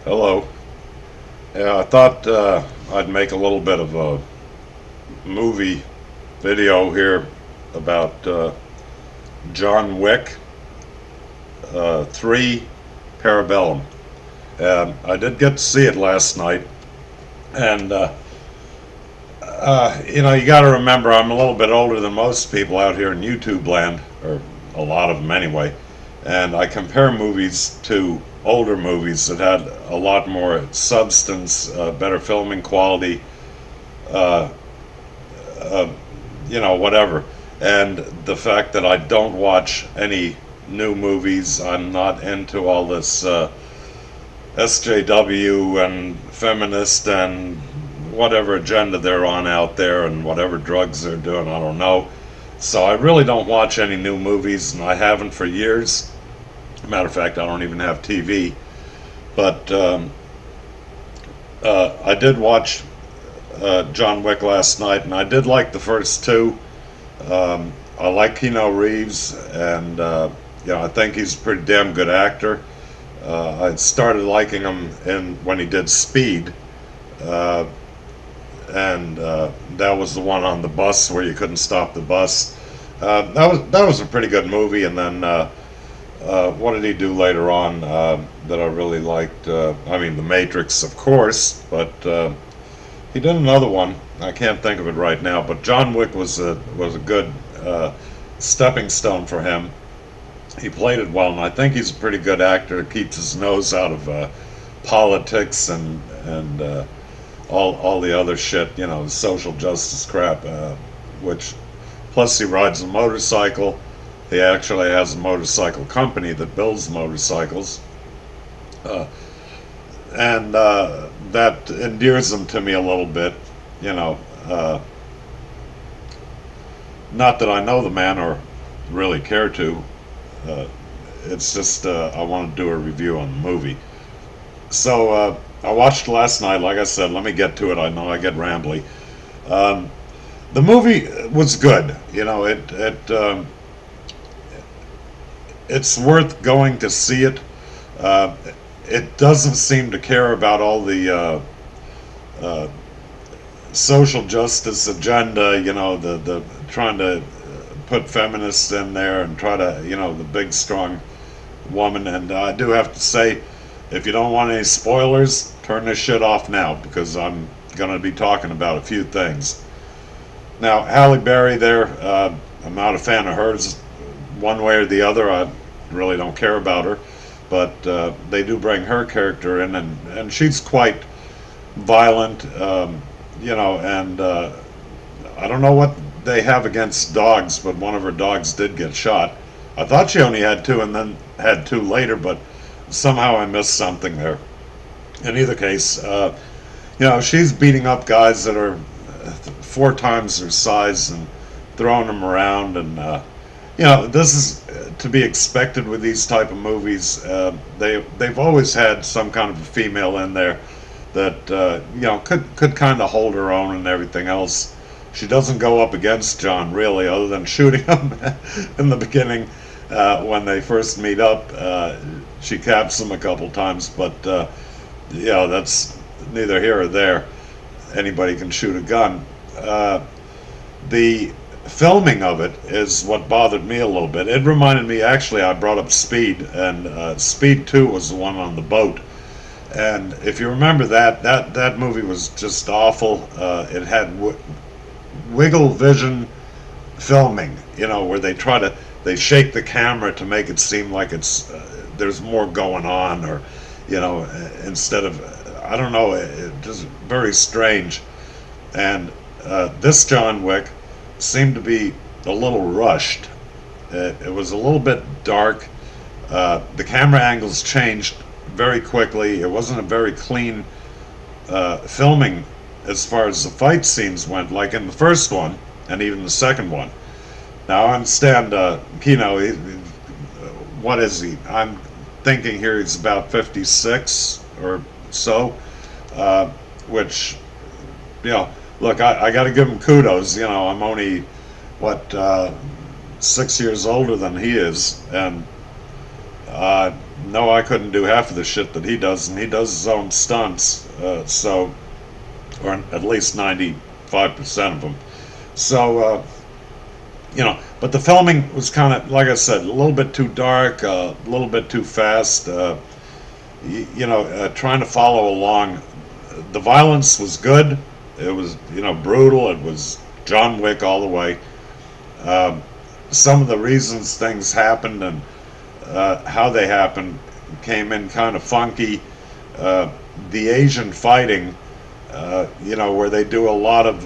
Hello. Yeah, I thought I'd make a little bit of a movie video here about John Wick 3 Parabellum. I did get to see it last night, and you got to remember I'm a little bit older than most people out here in YouTube land, or a lot of them anyway, and I compare movies to older movies that had a lot more substance, better filming quality, uh, uh, whatever. And the fact that I don't watch any new movies, I'm not into all this SJW and feminist and whatever agenda they're on out there and whatever drugs they're doing, I don't know. So I really don't watch any new movies, and I haven't for years. Matter of fact, I don't even have TV. But I did watch John Wick last night, and I did like the first two. I like Keanu Reeves, and I think he's a pretty damn good actor. I started liking him when he did Speed, uh, and that was the one on the bus where you couldn't stop the bus. That was a pretty good movie. And then what did he do later on that I really liked? I mean, The Matrix, of course, but he did another one. I can't think of it right now. But John Wick was a good stepping stone for him. He played it well, and I think he's a pretty good actor. Keeps his nose out of politics and all the other shit, social justice crap. Which, plus, he rides a motorcycle. He actually has a motorcycle company that builds motorcycles, uh, and that endears him to me a little bit. You know, uh, Not that I know the man or really care to. Uh, it's just I want to do a review on the movie. So I watched last night. Like I said, let me get to it. I know I get rambly. Um, the movie was good. It's worth going to see it. Uh, it doesn't seem to care about all the uh, social justice agenda. The trying to put feminists in there and try to, the big strong woman. And I do have to say, if you don't want any spoilers, turn this shit off now, because I'm going to be talking about a few things. Now, Halle Berry there, I'm not a fan of hers one way or the other. I really don't care about her, but they do bring her character in, and she's quite violent, and I don't know what they have against dogs, but one of her dogs did get shot. I thought she only had two and then had two later, but somehow I missed something there. In either case, she's beating up guys that are four times their size and throwing them around, and this is to be expected with these type of movies. They've always had some kind of a female in there that could kind of hold her own and everything else. She doesn't go up against John really, other than shooting him in the beginning when they first meet up. She caps him a couple times, but that's neither here or there. Anybody can shoot a gun. The filming of it is what bothered me a little bit. It reminded me, actually, I brought up Speed, and Speed 2 was the one on the boat. And if you remember that movie was just awful. It had wiggle vision filming, where they shake the camera to make it seem like there's more going on, or instead of, I don't know, just very strange. And this John Wick seemed to be a little rushed. It was a little bit dark. The camera angles changed very quickly. It wasn't a very clean filming as far as the fight scenes went, like in the first one and even the second one. Now I understand Kino. What is he? I'm thinking here he's about 56 or so, which, look, I got to give him kudos. I'm only, 6 years older than he is, and no, I couldn't do half of the shit that he does, and he does his own stunts. Or at least 95% of them. So, but the filming was kind of, like I said, a little bit too dark, a little bit too fast. Trying to follow along. The violence was good. It was, brutal. It was John Wick all the way. Um, some of the reasons things happened and how they happened came in kind of funky. The Asian fighting, where they do a lot of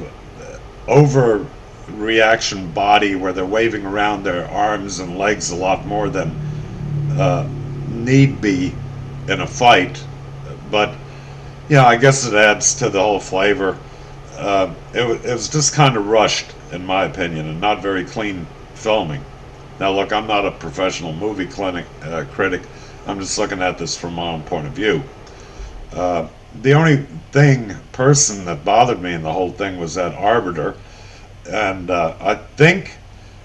overreaction body, where they're waving around their arms and legs a lot more than need be in a fight. But I guess it adds to the whole flavor. It was just kind of rushed, in my opinion, and not very clean filming. Now, look, I'm not a professional movie critic. I'm just looking at this from my own point of view. The only person that bothered me in the whole thing was that arbiter, and I think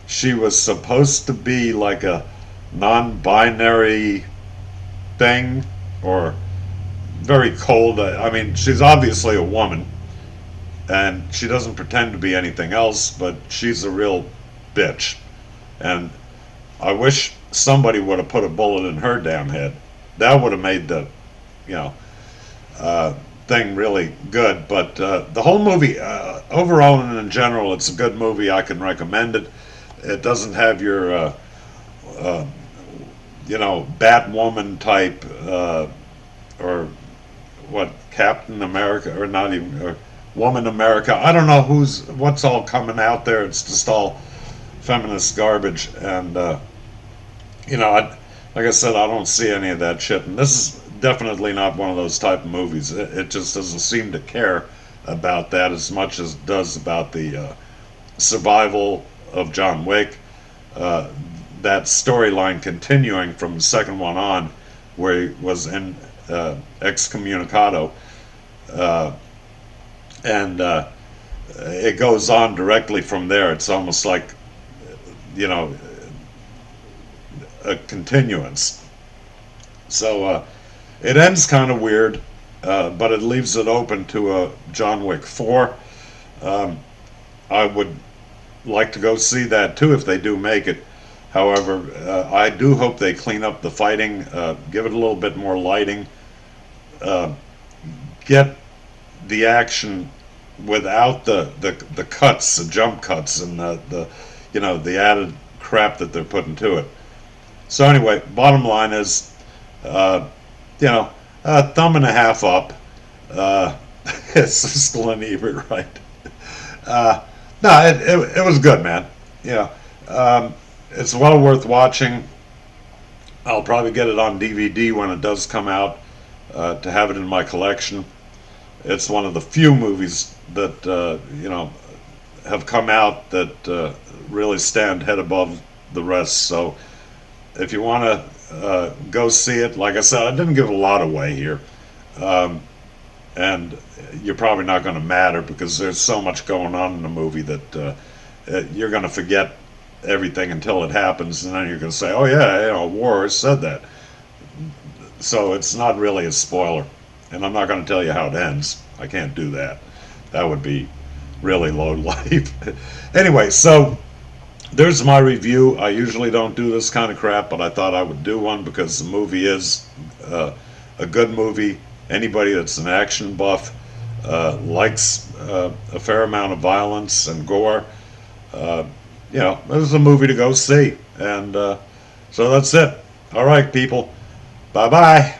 she was supposed to be like a non-binary thing, or very cold. I mean, she's obviously a woman, and she doesn't pretend to be anything else, but she's a real bitch. And I wish somebody would have put a bullet in her damn head. That would have made the, you know, thing really good. But the whole movie, overall and in general, it's a good movie. I can recommend it. It doesn't have your, Batwoman type, or what, Captain America, or not even, or Woman America. I don't know what's all coming out there. It's just all feminist garbage. And, like I said, I don't see any of that shit. And this is definitely not one of those type of movies. It just doesn't seem to care about that as much as it does about the survival of John Wick. That storyline continuing from the second one on, where he was in excommunicado, and it goes on directly from there. It's almost like, a continuance. So it ends kind of weird, but it leaves it open to a John Wick 4. I would like to go see that too if they do make it. However, I do hope they clean up the fighting, give it a little bit more lighting, get the action without the cuts, the jump cuts, and the added crap that they're putting to it. So anyway, bottom line is, thumb and a half up. It's still an Ebert, right? No, it was good, man. It's well worth watching. I'll probably get it on DVD when it does come out, to have it in my collection. It's one of the few movies that have come out that really stand head above the rest. So if you want to go see it, like I said, I didn't give a lot away here, and you're probably not going to matter because there's so much going on in the movie that you're going to forget everything until it happens, and then you're going to say, "Oh yeah, War said that." So it's not really a spoiler, and I'm not going to tell you how it ends. I can't do that. That would be really low life. Anyway, so there's my review. I usually don't do this kind of crap, but I thought I would do one because the movie is a good movie. Anybody that's an action buff likes a fair amount of violence and gore. This is a movie to go see. And so that's it. All right, people. Bye-bye.